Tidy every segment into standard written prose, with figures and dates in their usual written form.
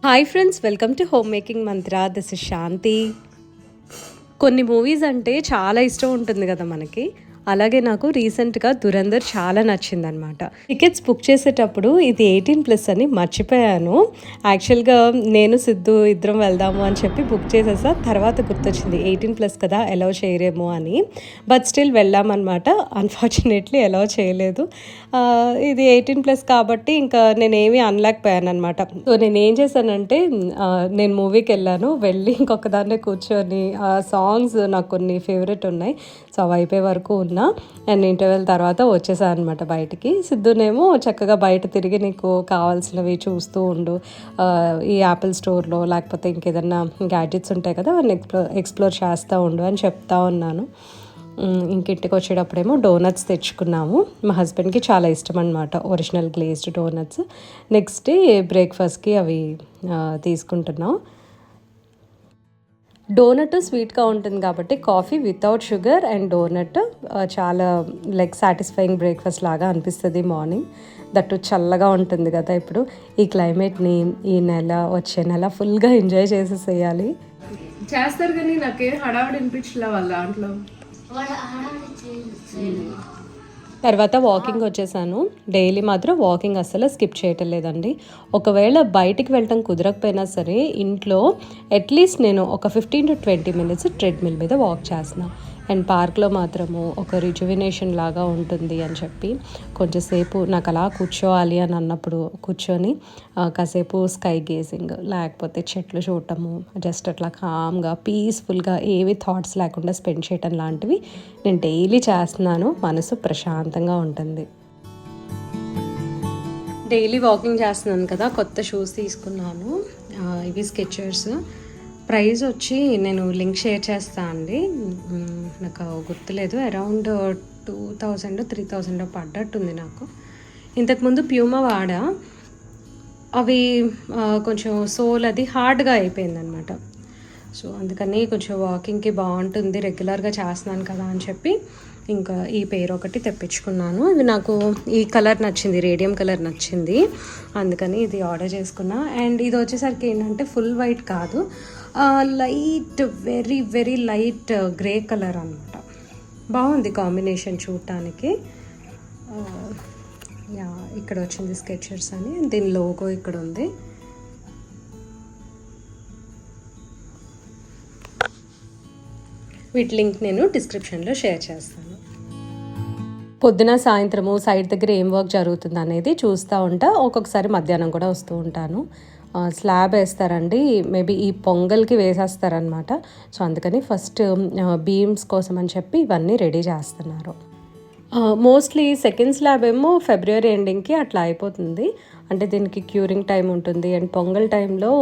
Hi friends, welcome to home making Mantra. This is శాంతి. కొన్ని movies అంటే చాలా ఇష్టం ఉంటుంది కదా మనకి. అలాగే నాకు రీసెంట్గా దురంధర్ చాలా నచ్చిందనమాట. టికెట్స్ బుక్ చేసేటప్పుడు ఇది 18+ అని మర్చిపోయాను. యాక్చువల్గా నేను సిద్ధు ఇద్దరం వెళ్దాము అని చెప్పి బుక్ చేసేసా. తర్వాత గుర్తొచ్చింది 18+ కదా, అలౌ చేయరేమో అని. బట్ స్టిల్ వెళ్ళామన్నమాట. అన్ఫార్చునేట్లీ అలౌ చేయలేదు. ఇది 18+ కాబట్టి ఇంకా నేనేమీ అనలేకపోయాను అనమాట. సో నేను ఏం చేశానంటే, నేను మూవీకి వెళ్ళి ఇంకొక దాన్నే కూర్చొని సాంగ్స్ నాకు కొన్ని ఫేవరెట్ ఉన్నాయి. సో అవి అయిపోయే వరకు ఉన్నా అండ్ ఇంటర్వెల్ తర్వాత వచ్చేసాను అనమాట బయటికి. సిద్ధునేమో చక్కగా బయట తిరిగి నీకు కావాల్సినవి చూస్తూ ఉండు, ఈ యాపిల్ స్టోర్లో లేకపోతే ఇంకేదన్నా గ్యాడ్జెట్స్ ఉంటాయి కదా, అవన్నీ ఎక్స్ప్లోర్ చేస్తూ ఉండు అని చెప్తా ఉన్నాను. ఇంటికి వచ్చేటప్పుడేమో డోనట్స్ తెచ్చుకున్నాము. మా హస్బెండ్కి చాలా ఇష్టం అనమాట original glazed donuts. Next day బ్రేక్ఫాస్ట్కి అవి తీసుకుంటున్నాం. డోనట్ స్వీట్గా ఉంటుంది కాబట్టి coffee without sugar and donut చాలా సాటిస్ఫైయింగ్ బ్రేక్ఫాస్ట్ లాగా అనిపిస్తుంది మార్నింగ్. దట్టు చల్లగా ఉంటుంది కదా ఇప్పుడు. ఈ క్లైమేట్ని ఈ నెల వచ్చే నెల ఫుల్గా ఎంజాయ్ చేసేసేయాలి. చేస్తారు కానీ నాకేం హడావుడి అనిపించలే వాళ్ళ దాంట్లో. తర్వాత వాకింగ్ వచ్చేసాను. డైలీ మాత్రం వాకింగ్ అస్సలు స్కిప్ చేయటం లేదండి. ఒకవేళ బయటికి వెళ్ళటం కుదరకపోయినా సరే ఇంట్లో అట్లీస్ట్ నేను ఒక 15 to 20 minutes ట్రెడ్మిల్ మీద వాక్ చేస్తున్నాను. అండ్ పార్క్లో మాత్రము ఒక రిజువినేషన్ లాగా ఉంటుంది అని చెప్పి కొంచెంసేపు నాకు అలా కూర్చోవాలి అని అన్నప్పుడు కూర్చొని కాసేపు స్కై గేజింగ్ లేకపోతే చెట్లు చూడటము, జస్ట్ అట్లా కామ్గా పీస్ఫుల్గా ఏవి థాట్స్ లేకుండా స్పెండ్ చేయటం లాంటివి నేను డైలీ చేస్తున్నాను. మనసు ప్రశాంతంగా ఉంటుంది. డైలీ వాకింగ్ చేస్తున్నాను కదా, కొత్త షూస్ తీసుకున్నాను. ఇవి స్కెచర్స్. ప్రైస్ వచ్చి నేను లింక్ షేర్ చేస్తా అండి, నాకు గుర్తులేదు. అరౌండ్ 2000-3000 పడ్డట్టుంది నాకు. ఇంతకుముందు ప్యూమా వాడా, అవి కొంచెం సోల్ అది హార్డ్గా అయిపోయిందనమాట. సో అందుకని కొంచెం వాకింగ్కి బాగుంటుంది, రెగ్యులర్గా చేస్తున్నాను కదా అని చెప్పి ఇంకా ఈ పేరు ఒకటి తెప్పించుకున్నాను. ఇవి నాకు ఈ కలర్ నచ్చింది, రేడియం కలర్ నచ్చింది, అందుకని ఇది ఆర్డర్ చేసుకున్నా. అండ్ ఇది వచ్చేసరికి ఏంటంటే ఫుల్ వైట్ కాదు, light very very light grey colour అనమాట. బాగుంది కాంబినేషన్ చూడటానికి. ఇక్కడ వచ్చింది స్కెచర్స్ అని, దీని లోగో ఇక్కడ ఉంది. వీటి లింక్ నేను డిస్క్రిప్షన్లో షేర్ చేస్తాను. పొద్దున సాయంత్రము సైట్ దగ్గర ఏం వర్క్ జరుగుతుంది అనేది చూస్తూ ఉంటా. ఒక్కొక్కసారి మధ్యాహ్నం కూడా వస్తూ ఉంటాను. స్లాబ్ వేస్తారండి, మేబీ ఈ పొంగల్కి వేసేస్తారనమాట. సో అందుకని ఫస్ట్ బీమ్స్ కోసం అని చెప్పి ఇవన్నీ రెడీ చేస్తున్నారు. మోస్ట్లీ సెకండ్ స్లాబ్ ఏమో ఫిబ్రవరి ఎండింగ్కి అట్లా అయిపోతుంది. అంటే దీనికి క్యూరింగ్ టైం ఉంటుంది. అండ్ పొంగల్ టైంలో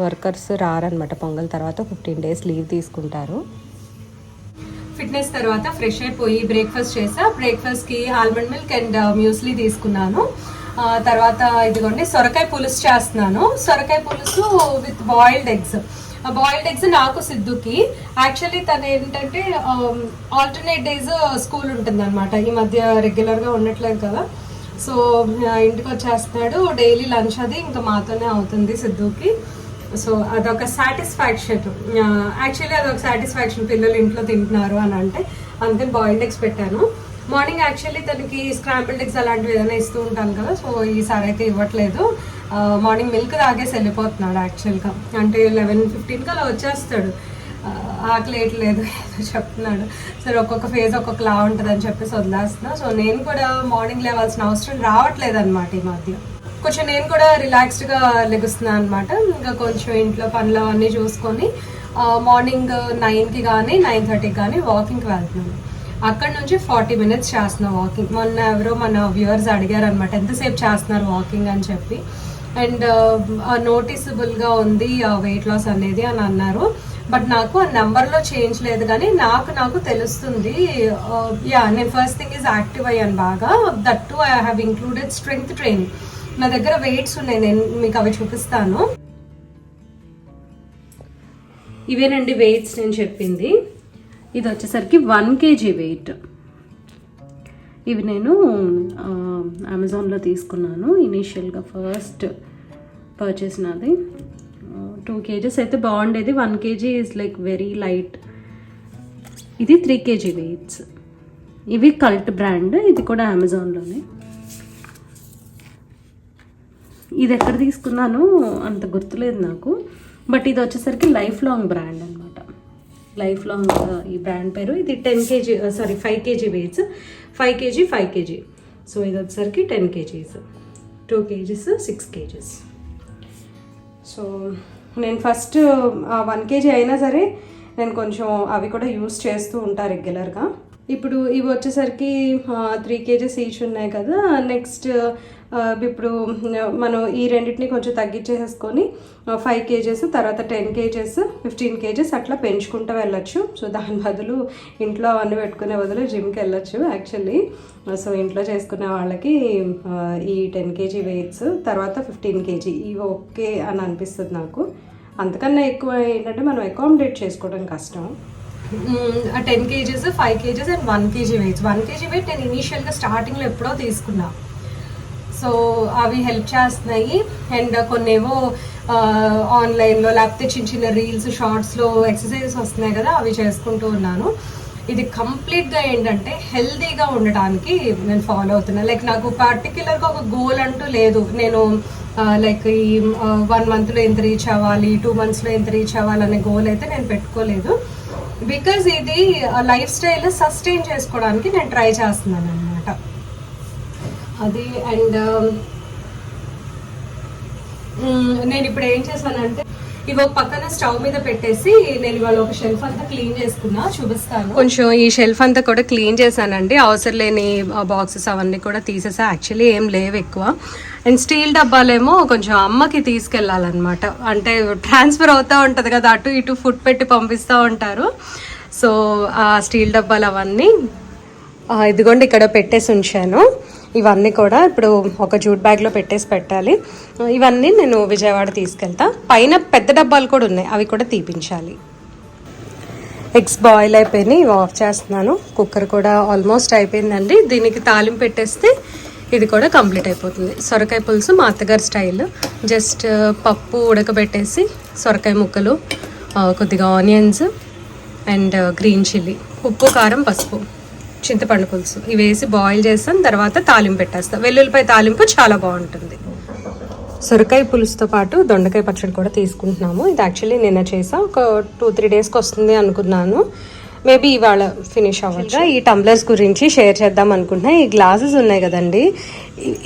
వర్కర్స్ రారనమాట. పొంగల్ తర్వాత 15 days లీవ్ తీసుకుంటారు. ఫిట్నెస్ తర్వాత ఫ్రెష్ అయిపోయి బ్రేక్ఫాస్ట్ చేసా. బ్రేక్ఫాస్ట్కి ఆల్మండ్ మిల్క్ అండ్ మ్యూస్లీ తీసుకున్నాను. తర్వాత ఇదిగోండి సొరకాయ పులుసు చేస్తున్నాను. సొరకాయ పులుసు with boiled eggs. Boiled eggs నాకు సిద్ధుకి. యాక్చువల్లీ తను ఏంటంటే ఆల్టర్నేట్ డేస్ స్కూల్ ఉంటుంది అనమాట. ఈ మధ్య రెగ్యులర్గా ఉండట్లేదు కదా, సో ఇంటికి వచ్చేస్తున్నాడు. డైలీ లంచ్ అది ఇంకా మాతోనే అవుతుంది సిద్ధుకి. సో అదొక సాటిస్ఫాక్షన్. యాక్చువల్లీ అదొక సాటిస్ఫాక్షన్, పిల్లలు ఇంట్లో తింటున్నారు అని అంటే. అందుకని బాయిల్డ్ ఎగ్స్ పెట్టాను. మార్నింగ్ యాక్చువల్లీ తనకి స్క్రాంబుల్డ్ ఎగ్స్ అలాంటివి ఏదైనా ఇస్తూ ఉంటాను కదా, సో ఈసారి అయితే ఇవ్వట్లేదు. మార్నింగ్ మిల్క్ తాగేసి వెళ్ళిపోతున్నాడు యాక్చువల్గా. అంటే 11:15 అలా వచ్చేస్తాడు. ఆకలి లేదు ఏదో చెప్తున్నాడు. సరే ఒక్కొక్క ఫేజ్ ఒక్కొక్కలా ఉంటుంది అని చెప్పేసి వదిలేస్తున్నా. సో నేను కూడా మార్నింగ్ లేవాల్సిన అవసరం రావట్లేదు అనమాట ఈ మధ్య. కొంచెం నేను కూడా రిలాక్స్డ్గా లెగుస్తున్నాను అనమాట. ఇంకా కొంచెం ఇంట్లో పనులు అవన్నీ చూసుకొని మార్నింగ్ 9కి కానీ 9:30కి కానీ వాకింగ్కి వెళ్తున్నాను. అక్కడ నుంచి 40 minutes చేస్తున్నా వాకింగ్. మొన్న ఎవరో మన వ్యూవర్స్ అడిగారు అనమాట ఎంతసేపు చేస్తున్నారు వాకింగ్ అని చెప్పి. అండ్ నోటీసబుల్గా ఉంది వెయిట్ లాస్ అనేది అని అన్నారు. బట్ నాకు ఆ నెంబర్లో చేంజ్ లేదు, కానీ నాకు తెలుస్తుంది. నేను ఫస్ట్ థింగ్ ఈజ్ యాక్టివ్ అయ్యాను బాగా. That to I have included strength training. నా దగ్గర వెయిట్స్ ఉన్నాయి, నేను మీకు అవి చూపిస్తాను. ఇవేనండి వెయిట్స్ నేను చెప్పింది. ఇది వచ్చేసరికి 1 kg వెయిట్. ఇవి నేను అమెజాన్లో తీసుకున్నాను. ఇనీషియల్గా ఫస్ట్ పర్చేస్ నాది. 2 kgs అయితే బాగుండేది. 1 kg is like very light. ఇది 3 kg వెయిట్స్. ఇవి కల్ట్ బ్రాండ్, ఇది కూడా అమెజాన్లోనే. ఇది ఎక్కడ తీసుకున్నాను అంత గుర్తులేదు నాకు, బట్ ఇది వచ్చేసరికి లైఫ్ లాంగ్ బ్రాండ్ అనమాట. లైఫ్ లాంగ్ ఈ బ్రాండ్ పేరు. ఇది 5 kg weights, 5 kg 5 kg. So ఇది వచ్చేసరికి 10 kgs, 2 kgs 6 kgs. సో నేను ఫస్ట్ 1 kg అయినా సరే నేను కొంచెం అవి కూడా యూస్ చేస్తూ ఉంటాను రెగ్యులర్గా. ఇప్పుడు ఇవి వచ్చేసరికి 3 kgs ఈచ్ ఉన్నాయి కదా. నెక్స్ట్ ఇప్పుడు మనం ఈ రెండింటిని కొంచెం తగ్గించేసుకొని 5 kgs, తర్వాత 10 kgs, 15 kgs అట్లా పెంచుకుంటూ వెళ్ళొచ్చు. సో దాని బదులు ఇంట్లో అవన్నీ పెట్టుకునే బదులు జిమ్కి వెళ్ళొచ్చు యాక్చువల్లీ. సో ఇంట్లో చేసుకునే వాళ్ళకి ఈ 10 kg వెయిట్స్, తర్వాత 15 kg ఇవి ఓకే అని అనిపిస్తుంది నాకు. అంతకన్నా ఎక్కువ ఏంటంటే మనం అకామిడేట్ చేసుకోవడం కష్టం. 10 kgs, 5 kgs and 1 kg weights. 1 kg weight నేను ఇనీషియల్గా స్టార్టింగ్లో ఎప్పుడో తీసుకున్నా. సో అవి హెల్ప్ చేస్తున్నాయి. అండ్ కొన్నేవో ఆన్లైన్లో లేకపోతే చిన్న చిన్న రీల్స్, షార్ట్స్లో ఎక్సర్సైజెస్ వస్తున్నాయి కదా, అవి చేసుకుంటూ ఉన్నాను. ఇది కంప్లీట్గా ఏంటంటే హెల్తీగా ఉండటానికి నేను ఫాలో అవుతున్నాను. లైక్ నాకు పర్టిక్యులర్గా ఒక గోల్ అంటూ లేదు. నేను లైక్ ఈ 1 monthలో ఎంత రీచ్ అవ్వాలి, 2 monthsలో ఎంత రీచ్ అవ్వాలి అనే గోల్ అయితే నేను పెట్టుకోలేదు. బికాజ్ ఇది లైఫ్ స్టైల్ సస్టైన్ చేసుకోవడానికి నేను ట్రై చేస్తున్నాను అనమాట. అది అండ్ నేను ఇప్పుడు ఏం చేశానంటే ఇవి ఒక పక్కన స్టవ్ మీద పెట్టేసి నేను ఇవాళ ఒక షెల్ఫ్ అంతా క్లీన్ చేసుకున్నా, చూపిస్తాను. కొంచెం ఈ షెల్ఫ్ అంతా కూడా క్లీన్ చేశానండి. అవసరం లేని బాక్సెస్ అవన్నీ కూడా తీసేసా. యాక్చువల్లీ ఏం లేవు ఎక్కువ. అండ్ స్టీల్ డబ్బాలేమో కొంచెం అమ్మకి తీసుకెళ్ళాలన్నమాట. అంటే ట్రాన్స్ఫర్ అవుతూ ఉంటుంది కదా, అటు ఇటు ఫుడ్ పెట్టి పంపిస్తూ ఉంటారు. సో ఆ స్టీల్ డబ్బాలు అవన్నీ ఇదిగోండి ఇక్కడ పెట్టేసి ఉంచాను. ఇవన్నీ కూడా ఇప్పుడు ఒక జూట్ బ్యాగ్లో పెట్టాలి. ఇవన్నీ నేను విజయవాడ తీసుకెళ్తా. పైన పెద్ద డబ్బాలు కూడా ఉన్నాయి, అవి కూడా తీపించాలి. ఎగ్స్ బాయిల్ అయిపోయినాయి, ఇవి ఆఫ్ చేస్తున్నాను. కుక్కర్ కూడా ఆల్మోస్ట్ అయిపోయిందండి. దీనికి తాలింపు పెట్టేస్తే ఇది కూడా కంప్లీట్ అయిపోతుంది. సొరకాయ పులుసు మా అత్తగారి స్టైల్. జస్ట్ పప్పు ఉడకబెట్టేసి సొరకాయ ముక్కలు, కొద్దిగా ఆనియన్స్ అండ్ గ్రీన్ చిల్లీ, ఉప్పు, కారం, పసుపు, చింతపండు పులుసు ఇవి వేసి బాయిల్ చేస్తాను. తర్వాత తాలింపు పెట్టేస్తాను. వెల్లుల్లిపాయ తాలింపు చాలా బాగుంటుంది. సొరకాయ పులుసుతో పాటు దొండకాయ పచ్చడి కూడా తీసుకుంటున్నాము. ఇది యాక్చువల్లీ నిన్న చేసా, ఒక 2-3 డేస్కి వస్తుంది అనుకున్నాను. మేబీ ఇవాళ ఫినిష్ అవ్వచ్చు. ఈ టంబ్లర్స్ గురించి షేర్ చేద్దాం అనుకుంటున్నా. ఈ గ్లాసెస్ ఉన్నాయి కదండి,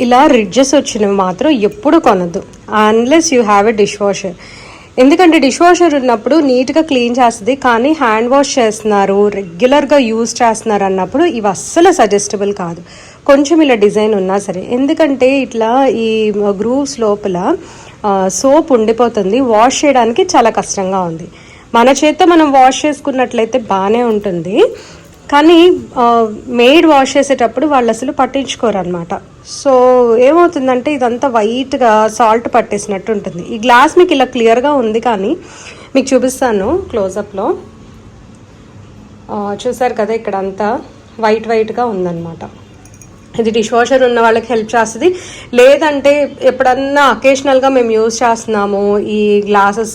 ఇలా రిడ్జెస్ వచ్చినవి మాత్రం ఎప్పుడు కొనద్దు unless you have a dish washer. ఎందుకంటే డిష్ వాషర్ ఉన్నప్పుడు నీట్గా క్లీన్ చేస్తుంది, కానీ హ్యాండ్ వాష్ చేస్తున్నారు, రెగ్యులర్గా యూజ్ చేస్తున్నారు అన్నప్పుడు ఇవి అస్సలు సజెస్టబుల్ కాదు. కొంచెం ఇలా డిజైన్ ఉన్నా సరే, ఎందుకంటే ఇట్లా ఈ గ్రూవ్స్ లోపల సోప్ ఉండిపోతుంది, వాష్ చేయడానికి చాలా కష్టంగా ఉంది. మన చేత్తో మనం వాష్ చేసుకున్నట్లయితే బాగానే ఉంటుంది, కానీ మెయిడ్ వాష్ చేసేటప్పుడు వాళ్ళు అసలు పట్టించుకోరు అనమాట. సో ఏమవుతుందంటే ఇదంతా వైట్గా సాల్ట్ పట్టేసినట్టు ఉంటుంది. ఈ గ్లాస్ మీకు ఇలా క్లియర్గా ఉంది, కానీ మీకు చూపిస్తాను క్లోజప్లో. చూసారు కదా, ఇక్కడ అంతా వైట్గా ఉందన్నమాట. ఇది డిష్ వాషర్ ఉన్న వాళ్ళకి హెల్ప్ చేస్తుంది. లేదంటే ఎప్పుడన్నా అకేషనల్గా మేము యూజ్ చేస్తున్నాము ఈ గ్లాసెస్,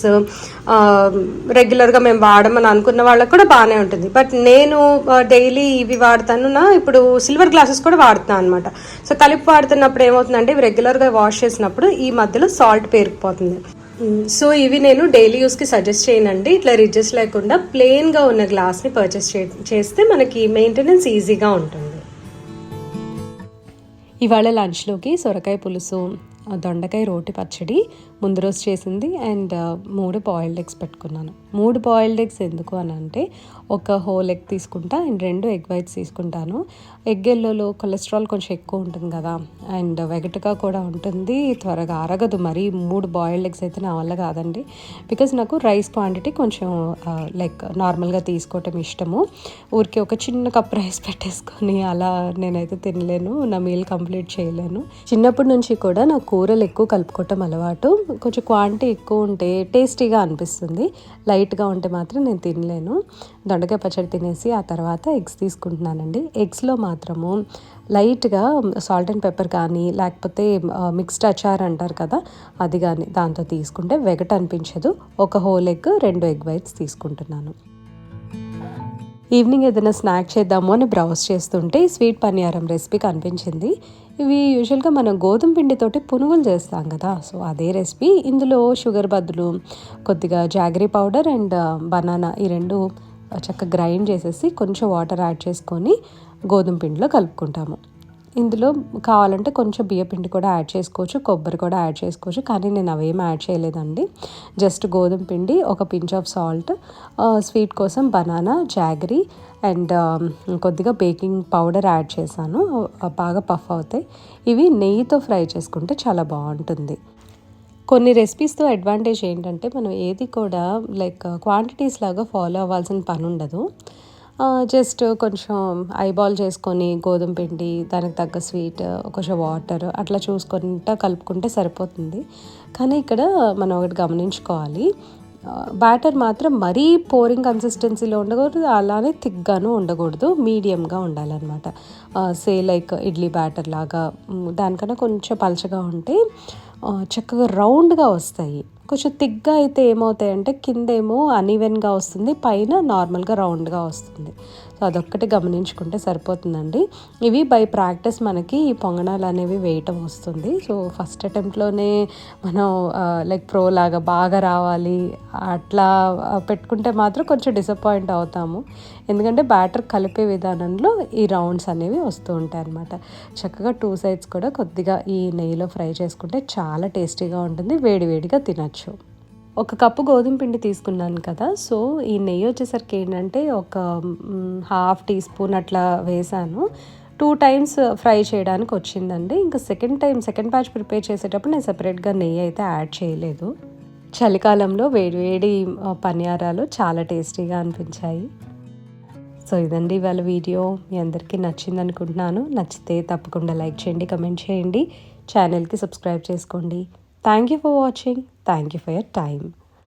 రెగ్యులర్గా మేము వాడమని అనుకున్న వాళ్ళకి కూడా బాగానే ఉంటుంది. బట్ నేను డైలీ ఇవి వాడతాను. ఇప్పుడు సిల్వర్ గ్లాసెస్ కూడా వాడుతున్నాను అనమాట. సో కలిపి వాడుతున్నప్పుడు ఏమవుతుందంటే ఇవి రెగ్యులర్గా వాష్ చేసినప్పుడు ఈ మధ్యలో సాల్ట్ పేరుకుపోతుంది. సో ఇవి నేను డైలీ యూస్కి సజెస్ట్ చేయనండి. ఇట్లా రిడ్జెస్ లేకుండా ప్లెయిన్గా ఉన్న గ్లాస్ని పర్చేస్ చేస్తే మనకి మెయింటెనెన్స్ ఈజీగా ఉంటుంది. ఇవాళ లంచ్లోకి సొరకాయ పులుసు, దొండకాయ రోటి పచ్చడి ముందు రోజు చేసింది, అండ్ 3 బాయిల్డ్ ఎగ్స్ పెట్టుకున్నాను. 3 బాయిల్డ్ ఎగ్స్ ఎందుకు అని అంటే, ఒక హోల్ ఎగ్ తీసుకుంటా అండ్ 2 ఎగ్ వైట్స్ తీసుకుంటాను. ఎగ్ ఎల్లోలో కొలెస్ట్రాల్ కొంచెం ఎక్కువ ఉంటుంది కదా, అండ్ వెగటుగా కూడా ఉంటుంది, త్వరగా అరగదు. మరి 3 బాయిల్డ్ ఎగ్స్ అయితే నా వల్ల కాదండి. బికాజ్ నాకు రైస్ క్వాంటిటీ కొంచెం లైక్ నార్మల్గా తీసుకోవటం ఇష్టము. ఊరికి ఒక చిన్న కప్ రైస్ పెట్టేసుకొని అలా నేనైతే తినలేను, నా మీల్ కంప్లీట్ చేయలేను. చిన్నప్పటి నుంచి కూడా నాకు కూరలు ఎక్కువ కలుపుకోవటం అలవాటు. కొంచెం క్వాంటిటీ ఎక్కువ ఉంటే టేస్టీగా అనిపిస్తుంది. లైట్గా ఉంటే మాత్రం నేను తినలేను. దొండకాయ పచ్చడి తినేసి ఆ తర్వాత ఎగ్స్ తీసుకుంటున్నానండి. ఎగ్స్లో మాత్రము లైట్గా సాల్ట్ అండ్ పెప్పర్ కానీ లేకపోతే మిక్స్డ్ అచార్ అంటారు కదా, అది కానీ దాంతో తీసుకుంటే వెగట అనిపించదు. ఒక హోల్ ఎగ్, 2 ఎగ్ వైట్స్ తీసుకుంటున్నాను. ఈవినింగ్ ఏదైనా స్నాక్ చేద్దాము అని బ్రౌజ్ చేస్తుంటే స్వీట్ పనియారం రెసిపీ కనిపించింది. ఇవి యూజువల్గా మనం గోధుమ పిండితోటి పునుగులు చేస్తాం కదా, సో అదే రెసిపీ. ఇందులో షుగర్ బదులు కొద్దిగా జాగరీ పౌడర్ అండ్ బనానా ఈ రెండు చక్కగా గ్రైండ్ చేసేసి కొంచెం వాటర్ యాడ్ చేసుకొని గోధుమ పిండిలో కలుపుకుంటాము. ఇందులో కావాలంటే కొంచెం బియ్యపిండి కూడా యాడ్ చేసుకోవచ్చు, కొబ్బరి కూడా యాడ్ చేసుకోవచ్చు, కానీ నేను అవేం యాడ్ చేయలేదండి. జస్ట్ గోధుమ పిండి, ఒక పించ్ ఆఫ్ సాల్ట్, స్వీట్ కోసం బనానా, జాగరీ అండ్ కొద్దిగా బేకింగ్ పౌడర్ యాడ్ చేశాను. బాగా పఫ్ అవుతాయి. ఇవి నెయ్యితో ఫ్రై చేసుకుంటే చాలా బాగుంటుంది. కొన్ని రెసిపీస్తో అడ్వాంటేజ్ ఏంటంటే మనం ఏది కూడా లైక్ క్వాంటిటీస్ లాగా ఫాలో అవ్వాల్సిన పని ఉండదు. జస్ట్ కొంచెం ఐబాల్ చేసుకొని గోధుమ పిండి, దానికి తగ్గ స్వీట్, కొంచెం వాటర్ అట్లా చూసుకుంటా కలుపుకుంటే సరిపోతుంది. కానీ ఇక్కడ మనం ఒకటి గమనించుకోవాలి, బ్యాటర్ మాత్రం మరీ పోరింగ్ కన్సిస్టెన్సీలో ఉండకూడదు, అలానే థిక్గాను ఉండకూడదు, మీడియంగా ఉండాలన్నమాట. లైక్ ఇడ్లీ బ్యాటర్ లాగా దానికన్నా కొంచెం పలచగా ఉంటే చక్కగా రౌండ్గా వస్తాయి. కొంచెం థిక్గా అయితే ఏమవుతాయంటే కిందేమో అన్ఈవెన్గా వస్తుంది, పైన నార్మల్గా రౌండ్గా వస్తుంది. సో అదొక్కటి గమనించుకుంటే సరిపోతుందండి. ఇవి బై ప్రాక్టీస్ మనకి ఈ పొంగనాలు అనేవి వేయటం వస్తుంది. సో ఫస్ట్ అటెంప్ట్లోనే మనం లైక్ ప్రో లాగా బాగా రావాలి అట్లా పెట్టుకుంటే మాత్రం కొంచెం డిసప్పాయింట్ అవుతాము. ఎందుకంటే బ్యాటర్ కలిపే విధానంలో ఈ రౌండ్స్ అనేవి వస్తూ ఉంటాయి అన్నమాట. చక్కగా 2 సైడ్స్ కూడా కొద్దిగా ఈ నెయ్యిలో ఫ్రై చేసుకుంటే చాలా టేస్టీగా ఉంటుంది, వేడివేడిగా తినచ్చు. 1 కప్పు గోధుమ పిండి తీసుకున్నాను కదా, సో ఈ నెయ్యి వచ్చేసరికి ఏంటంటే ఒక 1/2 టీ స్పూన్ అట్లా వేసాను. 2 టైమ్స్ ఫ్రై చేయడానికి వచ్చిందండి. ఇంకా సెకండ్ బ్యాచ్ ప్రిపేర్ చేసేటప్పుడు నేను సెపరేట్గా నెయ్యి అయితే యాడ్ చేయలేదు. చలికాలంలో వేడివేడి పనియారాలు చాలా టేస్టీగా అనిపించాయి. సో ఇదండి ఇవాళ వీడియో. మీ అందరికీ నచ్చింది అనుకుంటున్నాను. నచ్చితే తప్పకుండా లైక్ చేయండి, కమెంట్ చేయండి, ఛానల్కి సబ్స్క్రైబ్ చేసుకోండి. Thank you for watching. Thank you for your time.